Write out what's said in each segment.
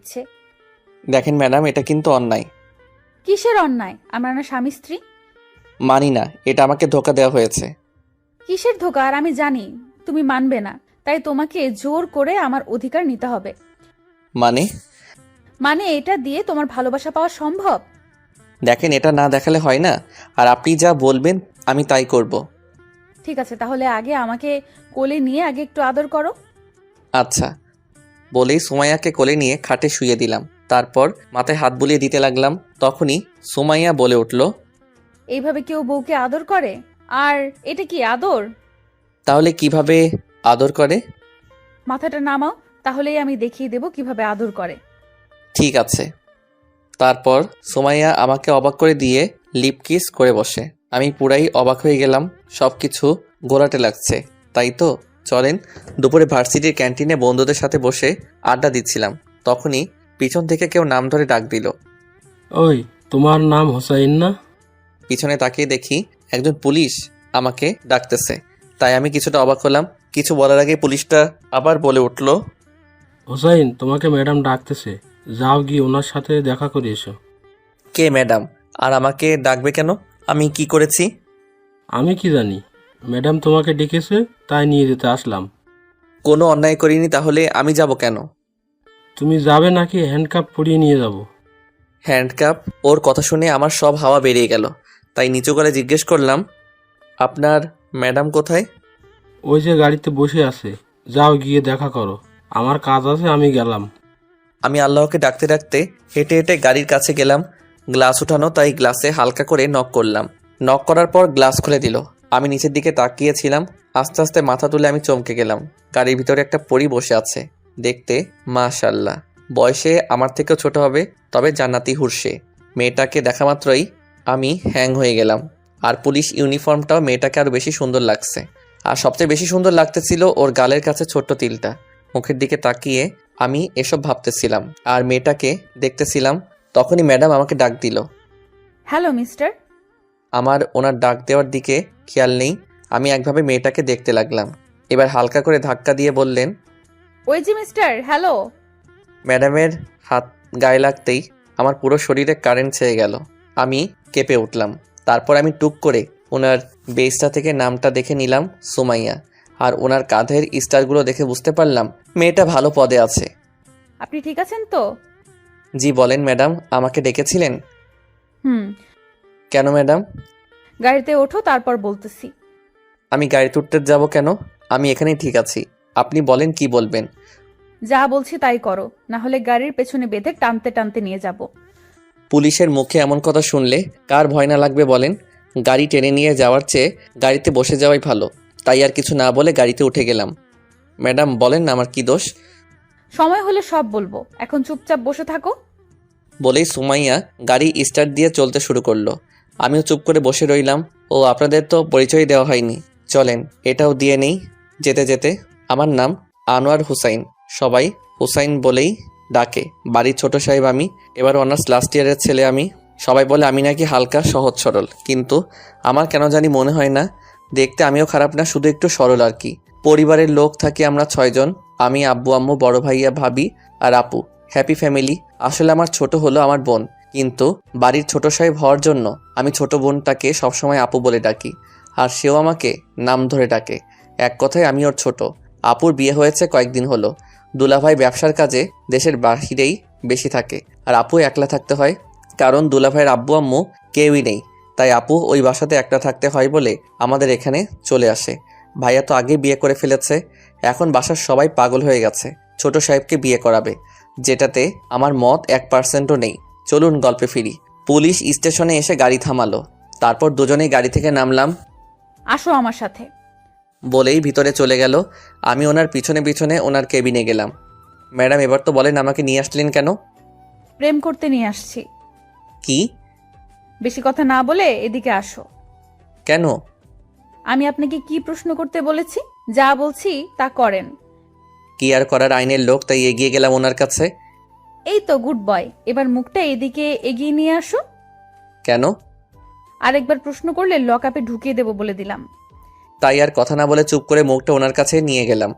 দিচ্ছে। দেখেন ম্যাডাম, এটা কিন্তু অন্যায়। কিসের অন্যায়? আমরা না স্বামী স্ত্রী? মানি না, এটা আমাকে ধোকা দেওয়া হয়েছে। কিসের ধোকা? আর আমি জানি তুমি মানবে না, তাই তোমাকে জোর করে আমার অধিকার নিতে হবে। মানে? মানে এটা দিয়ে তোমার ভালোবাসা পাওয়া সম্ভব? দেখেন, এটা না দেখালে হয় না। আর আপনি যা বলবেন আমি তাই করব। ঠিক আছে, তাহলে আগে আমাকে কোলে নিয়ে আগে একটু আদর করো। আচ্ছা। বলেই সুমাইয়াকে কোলে নিয়ে খাটে শুইয়ে দিলাম। তারপর মাথায় হাত বুলিয়ে দিতে লাগলাম। তখনই সুমাইয়া বলে উঠল, এইভাবে কেউ বউকে আদর করে? আর এটা কি আদর? তাহলে কিভাবে আদর করে? মাথাটা নামাও, তাহলেই আমি দেখিয়ে দেব কিভাবে আদর করে। ঠিক আছে। তারপর সুমাইয়া আমাকে অবাক করে দিয়ে লিপ কিস করে বসে। আমি পুরাই অবাক হয়ে গেলাম। সব কিছু গোলাটে লাগছে, তাই তো। চলেন। দুপুরে ভার্সিটির ক্যান্টিনে বন্ধুদের সাথে বসে আড্ডা দিচ্ছিলাম। তখনই পিছন থেকে কেউ নাম ধরে ডাক দিল। ওই, তোমার নাম হোসাইন না? পিছনে তাকিয়ে দেখি একজন পুলিশ আমাকে ডাকতেছে। তাই আমি কিছুটা অবাক হলাম। কিছু বলার আগে পুলিশটা আবার বলে উঠল, হোসাইন, তোমাকে ম্যাডাম ডাকতেছে, যাও গিয়ে ওনার সাথে দেখা করে এসো। কে ম্যাডাম? আর আমাকে ডাকবে কেন? আমি কি করেছি? আমি কি জানি, ম্যাডাম তোমাকে ডেকেছে তাই নিয়ে যেতে আসলাম। কোনো অন্যায় করিনি, তাহলে আমি যাব কেন? তুমি যাবে নাকি হ্যান্ডকাপ পরিয়ে নিয়ে যাব? হ্যান্ডকাপ? ওর কথা শুনে আমার সব হাওয়া বেরিয়ে গেল। তাই নিচু গলায় জিজ্ঞেস করলাম, আপনার ম্যাডাম কোথায়? ওই যে গাড়িতে বসে আছে, যাও গিয়ে দেখা করো। আমার কাজ আছে, আমি গেলাম। আমি আল্লাহকে ডাকতে ডাকতে হেঁটে হেঁটে গাড়ির কাছে গেলাম। গ্লাস উঠানো, তাই গ্লাসে হালকা করে নক করলাম। নক করার পর গ্লাস খুলে দিল। আমি নিচের দিকে তাকিয়েছিলাম। আস্তে আস্তে মাথা তুলে আমি চমকে গেলাম। গাড়ির ভিতরে একটা পরী বসে আছে। দেখতে মাশাআল্লাহ। বয়সে আমার থেকেও ছোট হবে, তবে জান্নাতি হুর সে। মেয়েটাকে দেখা মাত্রই আমি হ্যাং হয়ে গেলাম। আর পুলিশ ইউনিফর্মটাও মেয়েটাকে আরো বেশি সুন্দর লাগছে। আর সবচেয়ে বেশি সুন্দর লাগতেছিল ওর গালের কাছে ছোট্ট তিলটা। মুখের দিকে তাকিয়ে আমি এসব ভাবতেছিলাম আর মেয়েটাকে দেখতেছিলাম। তখনই ম্যাডাম আমাকে ডাক দিল। Hello mister. আমার ওনার ডাক দেওয়ার দিকে খেয়াল নেই। আমি একভাবে মেয়েটাকে দেখতে লাগলাম। এবার হালকা করে ধাক্কা দিয়ে বললেন, ওই যে মিস্টার, হ্যালো। ম্যাডামের হাত গায়ে লাগতেই আমার পুরো শরীরে কারেন্ট ছেয়ে গেল। আমি কেঁপে উঠলাম। তারপর আমি টুক করে ওনার বেসটা থেকে নামটা দেখে নিলাম, সুমাইয়া। আর ওনার কাঁধের স্টারগুলো দেখে বুঝতে পারলাম মেয়েটা ভালো পদে আছে। আপনি ঠিক আছেন তো? জি বলেন ম্যাডাম, আমাকে ডেকেছিলেন? হুম। কেন ম্যাডাম? গাড়িতে ওঠো, তারপর বলতেছি। আমি গাড়িতে উঠতে যাব কেন? আমি এখানেই ঠিক আছি। আপনি বলেন কি বলবেন। যা বলছি তাই করো, না হলে গাড়ির পেছনে বেঁধে টানতে টানতে নিয়ে যাব। পুলিশের মুখে এমন কথা শুনলে কার ভয় না লাগবে বলেন। গাড়ি টেনে নিয়ে যাওয়ার চেয়ে গাড়িতে বসে যাওয়াই ভালো। তাই আর কিছু না বলে গাড়িতে উঠে গেলাম। ম্যাডাম বলেন আমার কি দোষ? সময় হলে সব বলবো, এখন চুপচাপ বসে থাকো। বলেই সুমাইয়া গাড়ি স্টার্ট দিয়ে চলতে শুরু করলো। আমিও চুপ করে বসে রইলাম। ও আপনাদের তো পরিচয় দেওয়া হয়নি, চলেন এটাও দিয়ে নেই। যেতে যেতে, আমার নাম আনোয়ার হুসাইন। সবাই হুসাইন বলেই ডাকে। বাড়ির ছোট সাহেব আমি। এবার অনার্স লাস্ট ইয়ারের ছেলে আমি। সবাই বলে আমি নাকি হালকা সহজ সরল, কিন্তু আমার কেন জানি মনে হয় না। দেখতে আমিও খারাপ না, শুধু একটু সরল আর কি। পরিবারের লোক থাকি আমরা 6 জন। আমি, আব্বু আম্মু, বড় ভাইয়া, ভাবি আর আপু। Happy family. আসলে আমার ছোট হলো আমার বোন, কিন্তু বাড়ির ছোট সাহেব হওয়ার জন্য আমি ছোট বোনটাকে সবসময় আপু বলে ডাকি। আর সেও আমাকে নাম ধরে ডাকে। এক কথায় আমি ওর ছোট। আপুর বিয়ে হয়েছে কয়েকদিন হলো। দুলাভাই ব্যবসার কাজে দেশের বাহিরেই বেশি থাকে, আর আপু একলা থাকতে হয়, কারণ দুলাভাইয়ের আব্বু আম্মু কেউই নেই। তাই আপু ওই বাসাতে একলা থাকতে হয় বলে আমাদের এখানে চলে আসে। ভাইয়া তো আগে বিয়ে করে ফেলেছে। এখন বাসার সবাই পাগল হয়ে গেছে ছোট সাহেবকে বিয়ে করাবে, যেটাতে আমার মত 1%ও নেই। চলুন গল্পে ফিরি। পুলিশ স্টেশনে এসে গাড়ি থামালো। তারপর দুজনেই গাড়ি থেকে নামলাম। আসো আমার সাথে। বলেই ভিতরে চলে গেল। আমি ওনার পিছনে পিছনে ওনার কেবিনে গেলাম। ম্যাডাম এবার তো বলেন আমাকে নিয়ে আসলেন কেন? প্রেম করতে নিয়ে আসছি। কি? বেশি কথা না বলে এদিকে আসো। কেন? আমি আপনাকে কি প্রশ্ন করতে বলেছি? যা বলছি তা করেন। কি আর করার, আইনের লোক, তাই এগিয়ে গেলাম ওনার কাছে। এই তো গুড বয়, এবার মুখটা এদিকে এগিয়ে নিয়ে আসো। কেন? আরেকবার প্রশ্ন করলে লকআপে ঢুকিয়ে দেব বলে দিলাম। তাই আর কথা না বলে চুপ করে মুখটা ওনার কাছে নিয়ে গেলাম।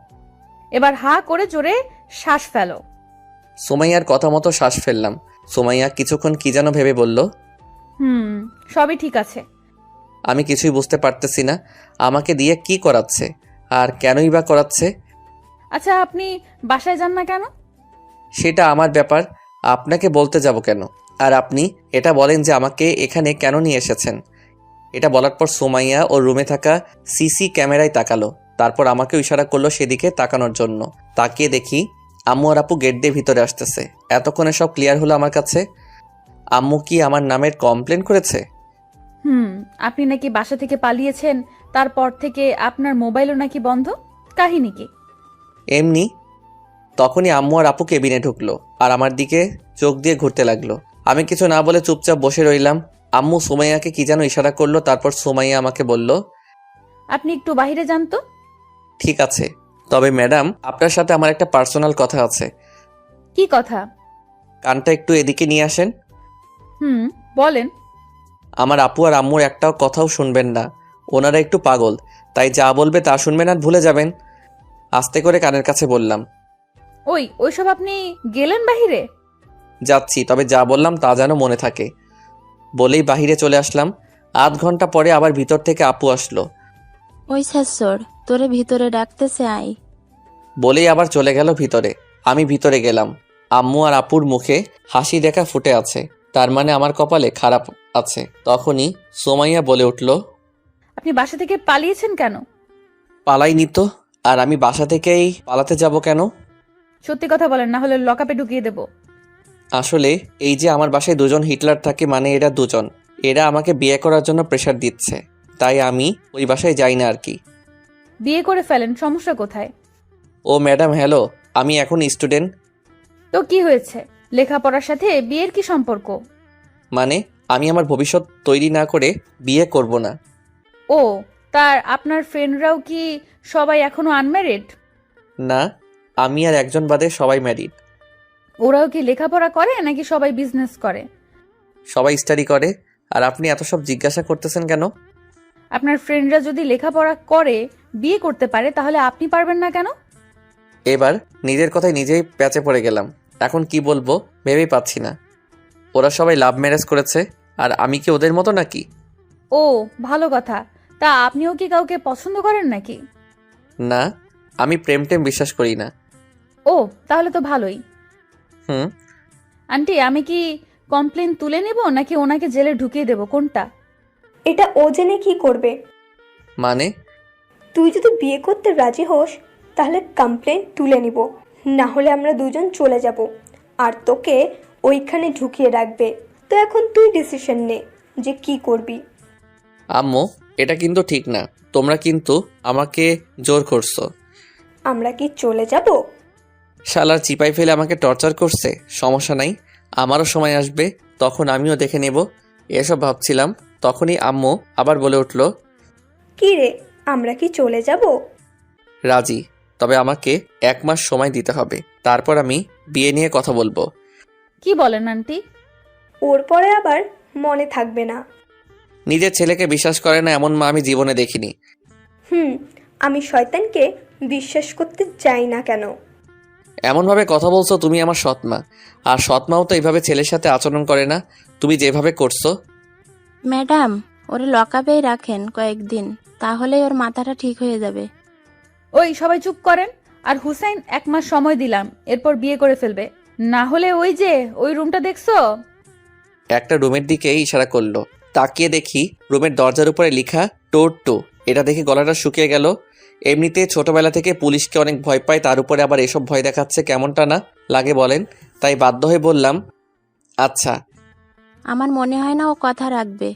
এবার হা করে জোরে শ্বাস ফেলো। সুমাইয়ার কথা মতো শ্বাস ফেললাম। সুমাইয়া কিছুক্ষণ কি যেন ভেবে বলল। সবই ঠিক আছে। আমি কিছুই বুঝতে পারতেছি না আমাকে দিয়ে কি করাচ্ছে আর কেনই বা করাচ্ছে। আচ্ছা, আপনি বাসায় যান না কেন? সেটা আমার ব্যাপার, আপনাকে বলতে যাব কেন? আর আপনি এটা বলেন যে আমাকে এখানে কেন নিয়ে এসেছেন। এটা বলার পর সুমাইয়া ওর রুমে থাকা সিসি ক্যামেরায় তাকালো, তারপর আমাকে ইশারা করলো সেদিকে তাকানোর জন্য। তাকিয়ে দেখি আম্মু আর আপু গেট দিয়ে ভিতরে আসতেছে। এতক্ষণে সব ক্লিয়ার হলো আমার কাছে। আম্মু কি আমার নামের কমপ্লেন করেছে? আপনি নাকি বাসা থেকে পালিয়েছেন, তারপর থেকে আপনার মোবাইলও নাকি বন্ধ। কাহিনী কি? এমনি। তখনই আম্মু আর আপু কেবিনে ঢুকলো আর আমার দিকে চোখ দিয়ে ঘুরতে লাগলো। আমি কিছু না বলে চুপচাপ বসে রইলাম। আম্মু সুমাইয়াকে কি যেন ইশারা করলো, তারপর সুমাইয়া আমাকে বলল, আপনি একটু বাইরে যান তো। ঠিক আছে, তবে ম্যাডাম আপনার সাথে আমার একটা পার্সোনাল কথা আছে। কি কথা? কানটা একটু এদিকে নিয়ে আসেন। বলেন। আমার আপু আর আম্মুর একটাও কথাও শুনবেন না, ওনারা একটু পাগল, তাই যা বলবে তা শুনবেন আর ভুলে যাবেন। আস্তে করে কানের কাছে বললাম। ওইসব আপনি গেলেন বাহিরে? যাচ্ছি, তবে যা বললাম তা যেন মনে থাকে। বলেই বাহিরে চলে আসলাম। আধ ঘন্টা পরে আবার ভিতর থেকে আপু আসলো। ওই শাশ্বর, তোরে ভিতরে ডাকতেছে, আয়। বলেই আবার চলে গেল ভিতরে। আমি ভিতরে গেলাম। আম্মু আর আপুর মুখে হাসি দেখা ফুটে আছে, তার মানে আমার কপালে খারাপ আছে। তখনই সোমাইয়া বলে উঠল, আপনি বাসা থেকে পালিয়েছেন কেন? পালাইনি তো, আর আমি বাসা থেকেই পালাতে যাব কেন? সত্যি কথা বলেন, না হলে লকআপে ঢুকিয়ে দেব। আসলে এই যে আমার বাসায় দুজন হিটলার থাকে, মানে এরা দুজন, এরা আমাকে বিয়ে করার জন্য প্রেশার দিচ্ছে, তাই আমি ওই বাসায় যাই না আর কি। বিয়ে করে ফেলেন, সমস্যা কোথায়? ও ম্যাডাম হ্যালো, আমি এখন স্টুডেন্ট। তো কি হয়েছে? লেখাপড়ার সাথে বিয়ের কি সম্পর্ক? মানে আমি আমার ভবিষ্যৎ তৈরি না করে বিয়ে করব না। ও, তার আপনার ফ্রেন্ডরাও কি সবাই এখনো আনম্যারিড? না, আমি আর একজন বাদে সবাই ম্যারিড। ওরাও কি লেখাপড়া করে নাকি সবাই বিজনেস করে? সবাই স্টাডি করে। আর আপনি এত সব জিজ্ঞাসা করতেছেন কেন? আপনার ফ্রেন্ডরা যদি লেখাপড়া করে বিয়ে করতে পারে, তাহলে আপনি পারবেন না কেন? এবার নিজের কথায় নিজেই প্যাচে পড়ে গেলাম। এখন কি বলবো ভেবেই পাচ্ছি না। ওরা সবাই লাভ ম্যারেজ করেছে, আর আমি কি ওদের মতো নাকি? ও, ভালো কথা। তা আপনিও কি কাউকে পছন্দ করেন নাকি? না, আমি প্রেম টেম বিশ্বাস করি না। ও, তাহলে তো ভালোই। হুম। আন্টি, আমি কি কমপ্লেন তুলে নিব নাকি ওনাকে জেলে ঢুকিয়ে দেব, কোনটা? এটা ও জেনে কি করবে? মানে? তুই যদি বিয়ে করতে রাজি হোস তাহলে কমপ্লেন তুলে নিব, না হলে আমরা দুজন চলে যাব আর তোকে ওইখানে ঢুকিয়ে রাখবে। তো এখন তুই ডিসিশন নে যে কি করবি। আম্মু, এটা কিন্তু ঠিক না। তোমরা কিন্তু আমাকে জোর করছো। আমরা কি চলে যাব? শালার চিপাই ফেলে আমাকে টর্চার করছে। সমস্যা নাই, আমারও সময় আসবে, তখন আমিও দেখে নেব। এসব ভাবছিলাম, তখনই আম্মু আবার বলে উঠল, কি রে, আমরা কি চলে যাব? রাজি, তবে আমাকে 1 মাস সময় দিতে হবে, তারপর আমি বিয়ে নিয়ে কথা বলবো। কি বলেন আন্টি? ওর পরে আবার মনে থাকবে না। নিজের ছেলেকে বিশ্বাস করে না এমন মা আমি জীবনে দেখিনি। আমি শয়তানকে বিশ্বাস করতে চাই না কেন? এমনভাবে কথা বলছো, তুমি আমার সৎমা, আর সৎমাও তো এইভাবে ছেলের সাথে আচরণ করে না, তুমি যেভাবে করছো। ম্যাডাম, ওরে লকআপেই রাখেন কয়েকদিন, তাহলেই ওর মাথাটা ঠিক হয়ে যাবে। ওই সবাই চুপ করেন। আর হুসাইন 1 মাস সময় দিলাম, এরপর বিয়ে করে ফেলবে, না হলে ওই যে ওই রুমটা দেখছো? একটা রুমের দিকে ইশারা করলো। তাকিয়ে দেখি রুমের দরজার উপরে লেখা টোর 2। এটা দেখে গলাটা শুকিয়ে গেল। এমনিতে ছোটবেলা থেকে পুলিশকে অনেক ভয় পায়, তার উপরে আবার এসব ভয় দেখাচ্ছে, কেমনটা না লাগে বলেন? তাই বাধ্য হয়ে বললাম, আচ্ছা। আমার মনে হয় না ও কথা রাখবে।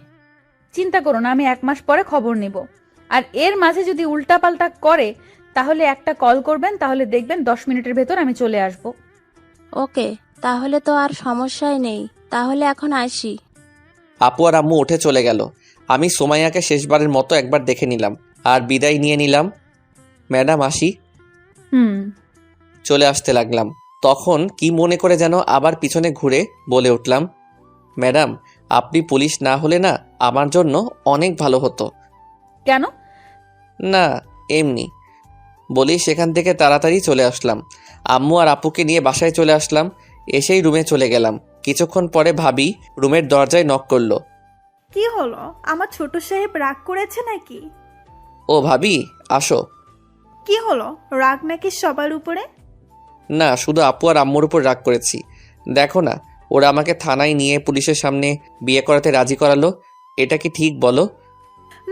চিন্তা করো না, আমি 1 মাস পরে খবর নিব। আর এর মাঝে যদি উল্টাপাল্টা করে তাহলে একটা কল করবেন, তাহলে দেখবেন 10 মিনিটের ভেতর আমি চলে আসব। ওকে, তাহলে তো আর সমস্যাই নেই। তাহলে এখন আসি। আপু আর আম্মু উঠে চলে গেল। আমি সোমাইয়াকে শেষবারের মতো একবার দেখে নিলাম আর বিদায় নিয়ে নিলাম। ম্যাডাম আসি। চলে আসতে লাগলাম। তখন কি মনে করে যেন আবার পিছনে ঘুরে বলে উঠলাম, ম্যাডাম আপনি পুলিশ না হলে না আমার জন্য অনেক ভালো হতো। কেন? না, এমনি বলি। সেখান থেকে তাড়াতাড়ি চলে আসলাম। আম্মু আর আপুকে নিয়ে বাসায় চলে আসলাম। এসেই রুমে চলে গেলাম। কিছুক্ষণ পরে ভাবি রুমের দরজায় নক করলো। কি হলো, আমার ছোট সাহেব রাগ করেছে নাকি? ও ভাবি, আসো। কি হলো, রাগ নাকি সবার উপরে? না, শুধু আপু আর আম্মুর উপর রাগ করেছি। দেখো না, ওরা আমাকে থানায় নিয়ে পুলিশের সামনে বিয়ে করাতে রাজি করালো। এটা কি ঠিক বলো?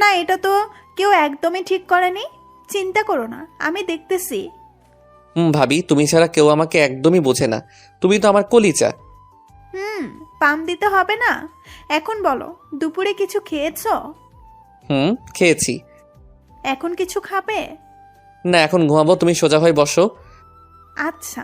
না, এটা তো কেউ একদমই ঠিক করেনি। চিন্তা করো না, আমি দেখতেছি। ভাবি, তুমি ছাড়া কেউ আমাকে একদমই বোঝে না। তুমি তো আমার কলিজা। পাম দিতে হবে না। এখন বলো, দুপুরে কিছু খেয়েছো? খেয়েছি। এখন কিছু খাবে? না, এখন ঘুমাবো। তুমি সোজা হয়ে বসো। আচ্ছা।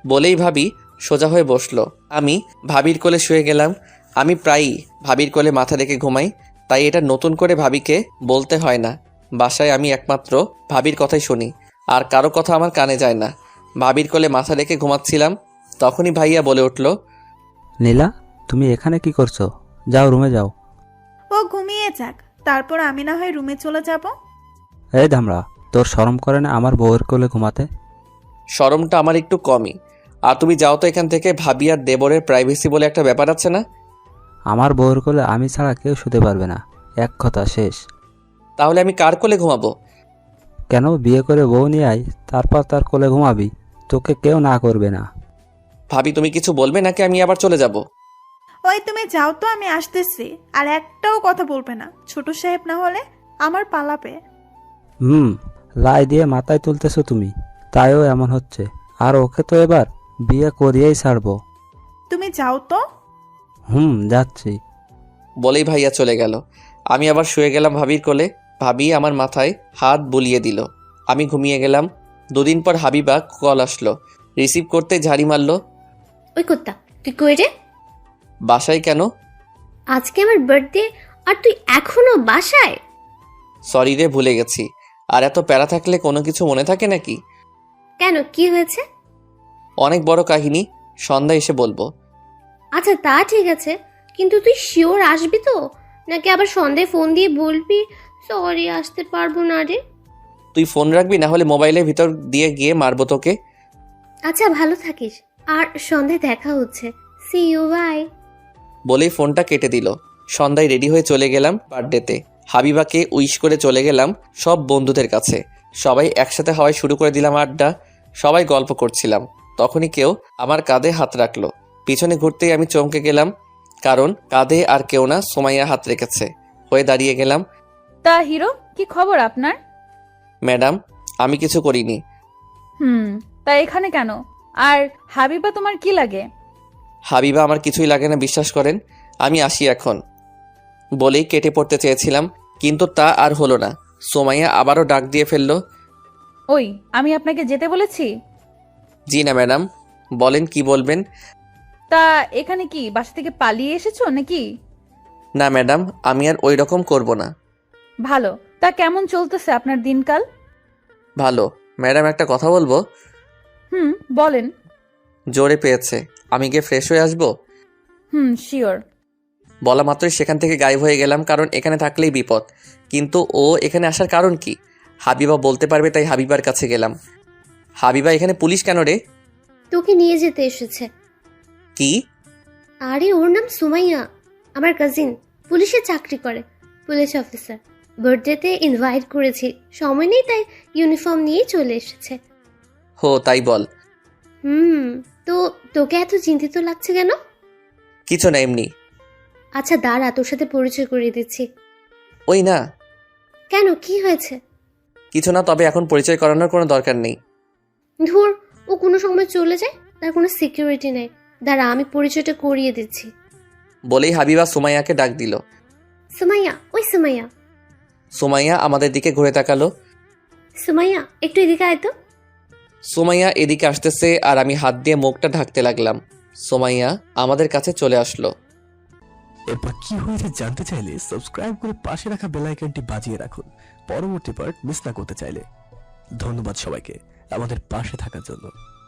বলেই ভাবি সোজা হয়ে বসলো। আমি ভাবির কোলে শুয়ে গেলাম। আমি প্রায়ই ভাবির কোলে মাথা রেখে ঘুমাই, তাই এটা নতুন করে ভাবিকে বলতে হয় না। বাসায় আমি একমাত্র ভাবির কথাই শুনি, আর কারো কথা আমার কানে যায় না। ভাবির কোলে মাথা রেখে ঘুমাচ্ছিলাম, তখনই ভাইয়া বলে উঠল, নীলা, তুমি এখানে কি করছো? যাও রুমে যাও। ও ঘুমিয়ে যাক, তারপর আমি না হয় রুমে চলে যাব। এই ধামড়া, তোর শরম করে না আমার বউয়ের কোলে ঘুমাতে? শরমটা আমার একটু কমই। আর তুমি যাও তো এখান থেকে। ভাবি আর দেবরের প্রাইভেসি বলে একটা ব্যাপার আছে না? আমার বউয়ের কোলে আমি ছাড়া কেউ শুতে পারবে না, এক কথা শেষ। তাহলে আমি কার কোলে ঘুমাবো? কেন, বিয়ে করে বউ নিয়ে আয়, তারপর তার কোলে ঘুমাবি। তোকে কেউ না করবে না। ভাবি, তুমি কিছু বলবে নাকি আমি আবার চলে যাব? ওই তুমি যাও তো, আমি আসতেছি। আর একটাও কথা বলবে না, ছোট সাহেব না হলে আমার পালাবে। লাই দিয়ে মাথায় তুলতেছো তুমি, তাইও এমন হচ্ছে। আর ওকে তো এবার বিয়ে করিয়েই ছাড়বো। তুমি যাও তো। যাচ্ছি। বলেই ভাইয়া চলে গেল। আমি আবার শুয়ে গেলাম ভাবির কোলে। ভাবি আমার মাথায় হাত বুলিয়ে দিল। আমি ঘুমিয়ে গেলাম। দুদিন পর হাবিবা কল আসলো। রিসিভ করতে ঝাড়ি মারলো। ওই কুত্তা, তুই কই রে? বাসায় কেন? আজকে আমার বার্থডে আর তুই এখনো বাসায়? সরি রে, ভুলে গেছি। আর এত প্যারা থাকলে কোনো কিছু মনে থাকে নাকি? কেন, কি হয়েছে? অনেক বড় কাহিনী, সন্ধ্যা এসে বলবো। আচ্ছা তা ঠিক আছে, কিন্তু তুই শিওর আসবি তো, নাকি আবার সন্ধ্যায় ফোন দিয়ে বলবি সরি আসতে পারবো না রে? তুই ফোন রাখবি, না হলে মোবাইলের ভিতর দিয়ে গিয়ে মারবো তোকে। আচ্ছা ভালো থাকিস, আর সন্ধ্যায় দেখা হচ্ছে। See you, bye. বলেই ফোনটা কেটে দিল। সন্ধ্যায় রেডি হয়ে চলে গেলাম বার্থডেতে। হাবিবাকে উইশ করে চলে গেলাম সব বন্ধুদের কাছে। সবাই একসাথে হওয়ায় শুরু করে দিলাম আড্ডা। সবাই গল্প করছিলাম, তখনই কেউ আমার কাঁধে হাত রাখলো। পিছনে ঘুরতেই আমি চমকে গেলাম, কারণ কাঁধে আর কেউ না, সুমাইয়া হাত রেখেছে। হয়ে দাঁড়িয়ে গেলাম। তা হিরো, কি খবর আপনার? ম্যাডাম, আমি কিছু করিনি। তা এখানে কেন? আর হাবিবা তোমার কি লাগে? হাবিবা আমার কিছুই লাগে না, বিশ্বাস করেন। আমি আসি এখন। বলেই কেটে পড়তে চেয়েছিলাম, কিন্তু তা আর হলো না। সুমাইয়া আবারও ডাক দিয়ে ফেললো। ওই, আমি আপনাকে যেতে বলেছি? জি না ম্যাডাম, বলেন কি বলবেন। তা এখানে কি বাসা থেকে পালিয়ে এসেছো নাকি? না ম্যাডাম, আমি আর ওই রকম করব না। ভালো। তা কেমন চলতেছে আপনার দিনকাল? ভালো। ম্যাডাম, একটা কথা বলবো? বলেন। জোরে পেয়েছে, আমি গিয়ে ফ্রেশ হয়ে আসবো? শিওর। বলা মাত্রই সেখান থেকে গায়েব হয়ে গেলাম, কারণ এখানে থাকলেই বিপদ। কিন্তু ও এখানে আসার কারণ কি? হাবিবা বলতে পারবে, তাই হাবিবার কাছে গেলাম। হাবিবা, এখানে পুলিশ কেন রে? তোকে নিয়ে যেতে এসেছে। কি? আরে ওর নাম সুমাইয়া, আমার কাজিন, পুলিশে চাকরি করে, পুলিশ অফিসার। বার্থডেতে ইনভাইট করেছি, সময় নেই তাই ইউনিফর্ম নিয়েই চলে এসেছে। হো, তাই বল। তো তোকে এত চিন্তিত লাগছে কেন? কিছু না, এমনি। আচ্ছা দাঁড়া, তোর সাথে পরিচয় করিয়ে দিচ্ছি। ওই না। কেন, কি হয়েছে? কিছু না, তবে এখন পরিচয় করানোর কোনো দরকার নেই। ধুর, ও কোনো সময় চলে যায়, তার কোনো সিকিউরিটি নেই। দাঁড়া, আমি পরিচয়টা করিয়ে দিচ্ছি। বলেই হাবিবা সুমাইয়াকে ডাক দিল। সুমাইয়া, ওই সুমাইয়া। সুমাইয়া আমাদের দিকে ঘুরে তাকালো। সুমাইয়া, একটু এদিকে আয় তো। সুমাইয়া এদিকে আসতেছে, আর আমি হাত দিয়ে মুখটা ঢাকতে লাগলাম। সুমাইয়া আমাদের কাছে চলে আসলো। এরপর কি হয়েছে জানতে চাইলে সাবস্ক্রাইব করে পাশে রাখা বেল আইকনটি বাজিয়ে রাখুন পরবর্তী পার্ট মিস না করতে চাইলে। ধন্যবাদ সবাইকে আমাদের পাশে থাকার জন্য।